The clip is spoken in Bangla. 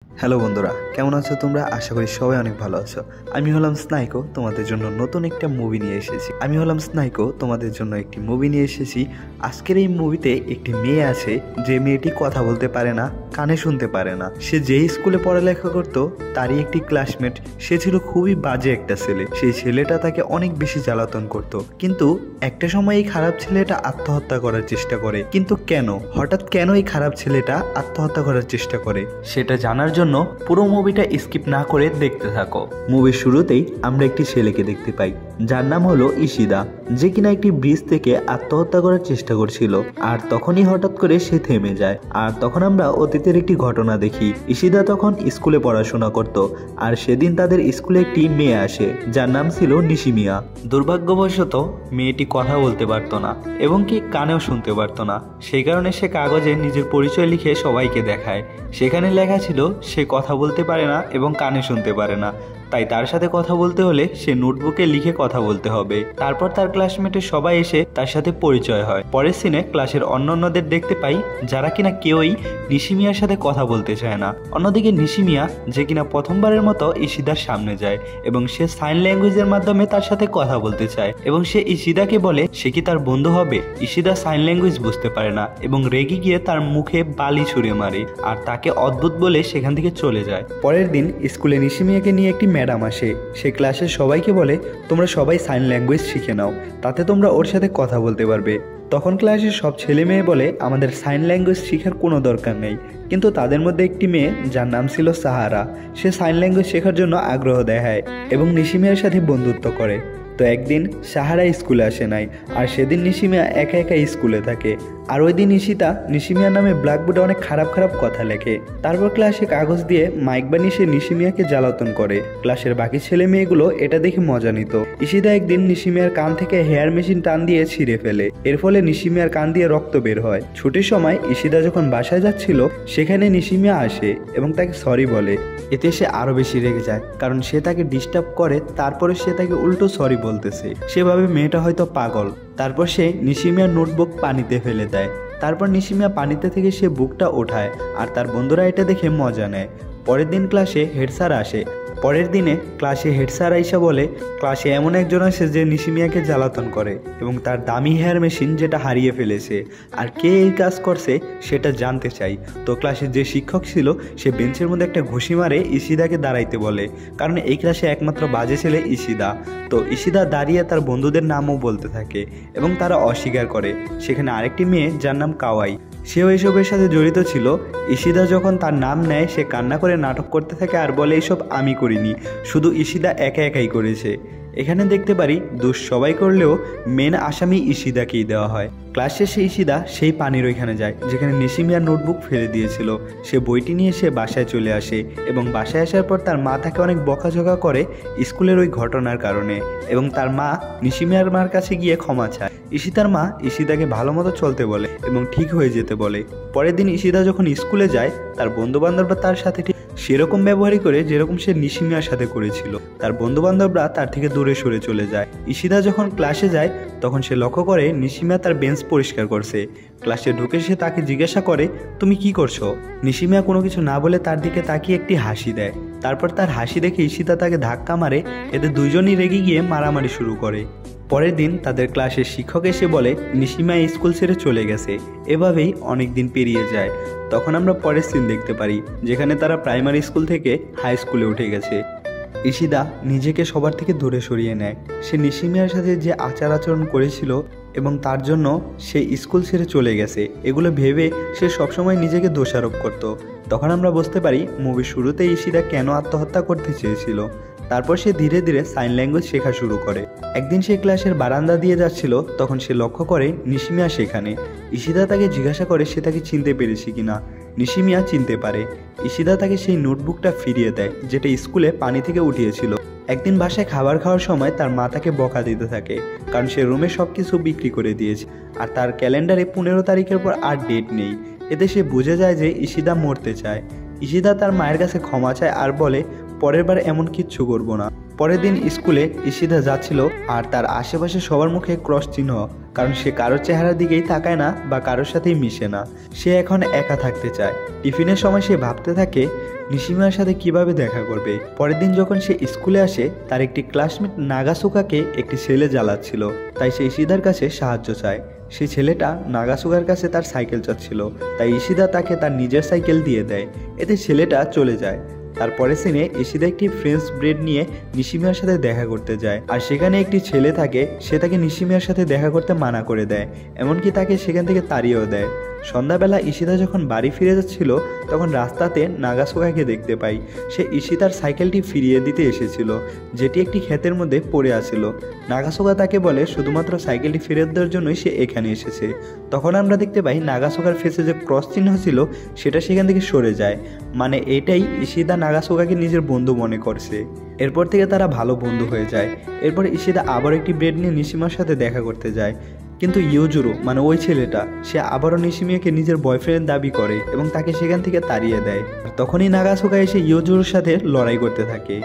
হ্যালো বন্ধুরা, কেমন আছো তোমরা? আশা করি সবাই অনেক ভালো আছো। আমি হলাম স্নাইকো, তোমাদের জন্য নতুন একটা মুভি নিয়ে এসেছি। আজকের এই মুভিতে একটি মেয়ে আছে, যে মেয়েটি কথা বলতে পারে না, কানে শুনতে পারে না। সে যেই স্কুলে পড়ালেখা করত তারই একটি ক্লাসমেট। সে ছিল খুবই বাজে একটা ছেলে। সেই ছেলেটা তাকে অনেক বেশি জ্বালাতন করত, কিন্তু একটা সময় এই খারাপ ছেলেটা আত্মহত্যা করার চেষ্টা করে। কিন্তু হঠাৎ কেন এই খারাপ ছেলেটা আত্মহত্যা করার চেষ্টা করে, সেটা জানার জন্য পুরো মুভিটা স্কিপ না করে দেখতে থাকো। মুভির শুরুতেই আমরা একটি ছেলেকে দেখতে পাই, যার নাম হলো ইশিদা, যে কিনা একটি ব্রিজ থেকে আত্মহত্যা করার চেষ্টা করছিল। আর তখনই হঠাৎ করে সে থেমে যায়। আর তখন আমরা অতীতের একটি ঘটনা দেখি। ইশিদা তখন স্কুলে পড়াশোনা করত, আর সেদিন তাদের স্কুলে একটি মেয়ে আসে, যার নাম ছিল নিশিমিয়া। দুর্ভাগ্যবশত মেয়েটি কথা বলতে পারতো না, এবং কি কানেও শুনতে পারতো না। সেই কারণে সে কাগজে নিজের পরিচয় লিখে সবাইকে দেখায়। সেখানে লেখা ছিল সে কথা বলতে পারে না এবং কানে শুনতে পারে না, তাই তার সাথে কথা বলতে হলে সে নোটবুকে লিখে কথা বলতে হবে। তারপর তার ক্লাসমেটের সবাই এসে তার সাথে পরিচয় হয়। পরের সিনে ক্লাসের অন্যান্যদের দেখতে পাই, যারা কিনা কেউই নিশিমিয়ার সাথে কথা বলতে চায় না। অন্যদিকে নিশিমিয়া, যে কিনা প্রথমবারের মতো ইশিদার সামনে যায় এবং সে সাইন ল্যাঙ্গুয়েজের মাধ্যমে তার সাথে কথা বলতে চায়, এবং সে ইশিদাকে বলে সে কি তার বন্ধু হবে। ইশিদা সাইন ল্যাঙ্গুয়েজ বুঝতে পারে না এবং রেগে গিয়ে তার মুখে বালি ছুঁড়ে মারে, আর তাকে অদ্ভুত বলে সেখান থেকে চলে যায়। পরের দিন স্কুলে নিশিমিয়াকে নিয়ে একটি ম্যাডাম আসে। সে ক্লাসের সবাইকে বলে তোমরা সবাই সাইন ল্যাঙ্গুয়েজ শিখে নাও, তাতে তোমরা ওর সাথে কথা বলতে পারবে। তখন ক্লাসের সব ছেলে মেয়ে বলে আমাদের সাইন ল্যাঙ্গুয়েজ শেখার কোনো দরকার নেই। কিন্তু তাদের মধ্যে একটি মেয়ে, যার নাম ছিল সাহারা, সে সাইন ল্যাঙ্গুয়েজ শেখার জন্য আগ্রহ দেখায় এবং নিশিমিয়ার সাথে বন্ধুত্ব করে। তো একদিন সাহারা স্কুলে আসে নাই, আর সেদিন নিশিমিয়া একা একা স্কুলে থাকে। আর ওই দিন ইশিতা নিশিমিয়ার নামে ব্ল্যাকবোর্ডে অনেক খারাপ খারাপ কথা লেখে। তারপর ক্লাসে কাগজ দিয়ে মাইক বানিয়ে সে নিশিমিয়াকে জ্বালাতন করে। ক্লাসের বাকি ছেলে মেয়েগুলো এটা দেখে মজা নিত। ইশিতা একদিন নিশিমিয়ার কান থেকে হেয়ার মেশিন টান দিয়ে ছিঁড়ে ফেলে। এর ফলে নিশিমিয়ার কান দিয়ে রক্ত বের হয়। ছুটির সময় ইশিতা যখন বাসায় যাচ্ছিল, সেখানে নিশিমিয়া আসে এবং তাকে সরি বলে। এতে সে আরো বেশি রেগে যায়, কারণ সে তাকে ডিস্টার্ব করে, তারপরে সে তাকে উল্টো সরি বলতেছে। সেভাবে মেয়েটা হয়তো পাগল। তারপর সে নিশিমিয়ার নোটবুক পানিতে ফেলে দেয়। তারপর নিশিমিয়া পানিতে থেকে সে বুকটা ওঠায়, আর তার বন্ধুরা এটা দেখে মজা নেয়। পরের দিন ক্লাসে হেড স্যার আসে। আইসা বলে ক্লাসে এমন একজন আছে যে নিশিমিয়াকে জ্বালাতন করে এবং তার দামি হেয়ার মেশিন যেটা হারিয়ে ফেলেছে, আর কে এই কাজ করছে সেটা জানতে চাই। তো ক্লাসের যে শিক্ষক ছিল সে বেঞ্চের মধ্যে একটা ঘুষি মারে ইশিদাকে দাঁড়াইতে বলে, কারণ এই ক্লাসে একমাত্র বাজে ছেলে ইশিদা। তো ইশিদা দাঁড়িয়ে তার বন্ধুদের নামও বলতে থাকে এবং তারা অস্বীকার করে। সেখানে আরেকটি মেয়ে, যার নাম কাওয়াই, সেও এসবের সাথে জড়িত ছিল। ইশিদা যখন তার নাম নেয়, সে কান্না করে নাটক করতে থাকে আর বলে এইসব আমি করিনি, শুধু ইশিদা একা একাই করেছে। এখানে দেখতে পারি দোষ সবাই করলেও মেন আসামি ইশিদাকেই দেওয়া হয়। ক্লাস শেষে ইশিদা সেই পানির ওইখানে যায় যেখানে নিশিমিয়ার নোটবুক ফেলে দিয়েছিল। সে বইটি নিয়ে সে বাসায় চলে আসে এবং বাসায় আসার পর তার মা তাকে অনেক বকাঝকা করে স্কুলের ওই ঘটনার কারণে, এবং তার মা নিশিমিয়ার মার কাছে গিয়ে ক্ষমা চায়। ইশিতার মা ইশিদাকে ভালো মতো চলতে বলে এবং ঠিক হয়ে যেতে বলে। পরের দিন ইশিদা যখন স্কুলে যায়, তার বন্ধু বান্ধবরা তার সাথে ঠিক সেরকম ব্যবহারই করে যেরকম সে নিশিমিয়ার সাথে করেছিল। তার বন্ধু বান্ধবরা তার থেকে দূরে সরে চলে যায়। ইশিদা যখন ক্লাসে যায়, তখন সে লক্ষ্য করে নিশিমিয়া তার বেঞ্চ পরিষ্কার করছে। ক্লাসে ঢুকে সে তাকে জিজ্ঞাসা করে তুমি কি করছো। নিশিমিয়া কোনো কিছু না বলে তার দিকে তাকিয়ে একটি হাসি দেয়। তারপর তার হাসি দেখে ইশিতা তাকে ধাক্কা মারে। এতে দুইজনই রেগে গিয়ে মারামারি শুরু করে। পরের দিন তাদের ক্লাসের শিক্ষক এসে বলে নিশিমিয়া স্কুল ছেড়ে চলে গেছে। এভাবেই অনেক দিন পেরিয়ে যায়। তখন আমরা পরের সিন দেখতে পারি, যেখানে তারা প্রাইমারি স্কুল থেকে হাই স্কুলে উঠে গেছে। ইশিদা নিজেকে সবার থেকে দূরে সরিয়ে নেয়। সে নিশিমিয়ার সাথে যে আচার আচরণ করেছিল এবং তার জন্য সে স্কুল ছেড়ে চলে গেছে, এগুলো ভেবে সে সবসময় নিজেকে দোষারোপ করত। তখন আমরা বুঝতে পারি মুভির শুরুতে ইশিদা কেন আত্মহত্যা করতে চেয়েছিল। তারপর সে ধীরে ধীরে সাইন ল্যাঙ্গুয়েজ শেখা শুরু করে। একদিন সে ক্লাসের বারান্দা দিয়ে যাচ্ছিল, তখন সে লক্ষ্য করে নিশিমিয়া সেখানে। ইশিদা তাকে জিজ্ঞাসা করে সে তাকে চিনতে পেরেছে কিনা। নিশিমিয়া চিনতে পারে। ইশিদা তাকে সেই নোটবুকটা ফিরিয়ে দেয়, যেটা স্কুলে পানি থেকে উঠিয়েছিল। একদিন বাসায় খাবার খাওয়ার সময় তার মা তাকে বকা দিতে থাকে, কারণ সে রুমে সবকিছু বিক্রি করে দিয়েছে আর তার ক্যালেন্ডারে 15 তারিখের পর আর ডেট নেই। এতে সে বুঝে যায় যে ইশিদা মরতে চায়। ইশিদা তার মায়ের কাছে ক্ষমা চায় আর বলে পরের বার এমন কিচ্ছু করবো না। পরের দিন স্কুলে ইশিদা যাচ্ছিল আর তার আশেপাশে সবার মুখে ক্রস চিহ্ন, কারণ সে কারোর চেহারার দিকেই তাকায় না বা কারোর সাথেই মিশে না। সে এখন একা থাকতে চায়। টিফিনের সময় সে ভাবতে থাকে নিশিমার সাথে কিভাবে দেখা করবে। পরের দিন যখন সে স্কুলে আসে, তার একটি ক্লাসমেট নাগাসুকাকে একটি ছেলে জ্বালাচ্ছিল, তাই সে ইশিদার কাছে সাহায্য চায়। সেই ছেলেটা নাগাসুকার কাছে তার সাইকেল চাচ্ছিল, তাই ইশিদা তাকে তার নিজের সাইকেল দিয়ে দেয়। এতে ছেলেটা চলে যায়। তারপরে সিনে ইশিদা একটি ফ্রেঞ্চ ব্রেড নিয়ে নিশিমিয়ার সাথে দেখা করতে যায়, আর সেখানে একটি ছেলে থাকে, সে তাকে নিশিমিয়ার সাথে দেখা করতে মানা করে দেয়, এমনকি তাকে সেখান থেকে তাড়িয়েও দেয়। সন্ধ্যাবেলা ইশিদা যখন বাড়ি ফিরে যাচ্ছিল, তখন রাস্তাতে নাগাসুকাকে দেখতে পাই। সে ইশিদার সাইকেলটি ফিরিয়ে দিতে এসেছিল, যেটি একটি ক্ষেতের মধ্যে পড়ে আছিল। নাগাসুকা তাকে বলে শুধুমাত্র সাইকেলটি ফেরত দেওয়ার জন্যই সে এখানে এসেছে। তখন আমরা দেখতে পাই নাগাসুকার ফেসে যে ক্রস চিহ্ন ছিল সেটা সেখান থেকে সরে যায়, মানে এটাই ইশিদা নাগাসুকাকে নিজের বন্ধু মনে করছে। এরপর থেকে তারা ভালো বন্ধু হয়ে যায়। এরপর ইশিদা আবার একটি ব্রেড নিয়ে নিশিমার সাথে দেখা করতে যায়, কিন্তু ইউজুরো মানে ওই ছেলেটা সে আবারও নিশিমিয়াকে নিজের বয়ফ্রেন্ড দাবি করে এবং তাকে সেখান থেকে তাড়িয়ে দেয়। তখনই নাগাসুকা এসে ইউজুরোর সাথে লড়াই করতে থাকে।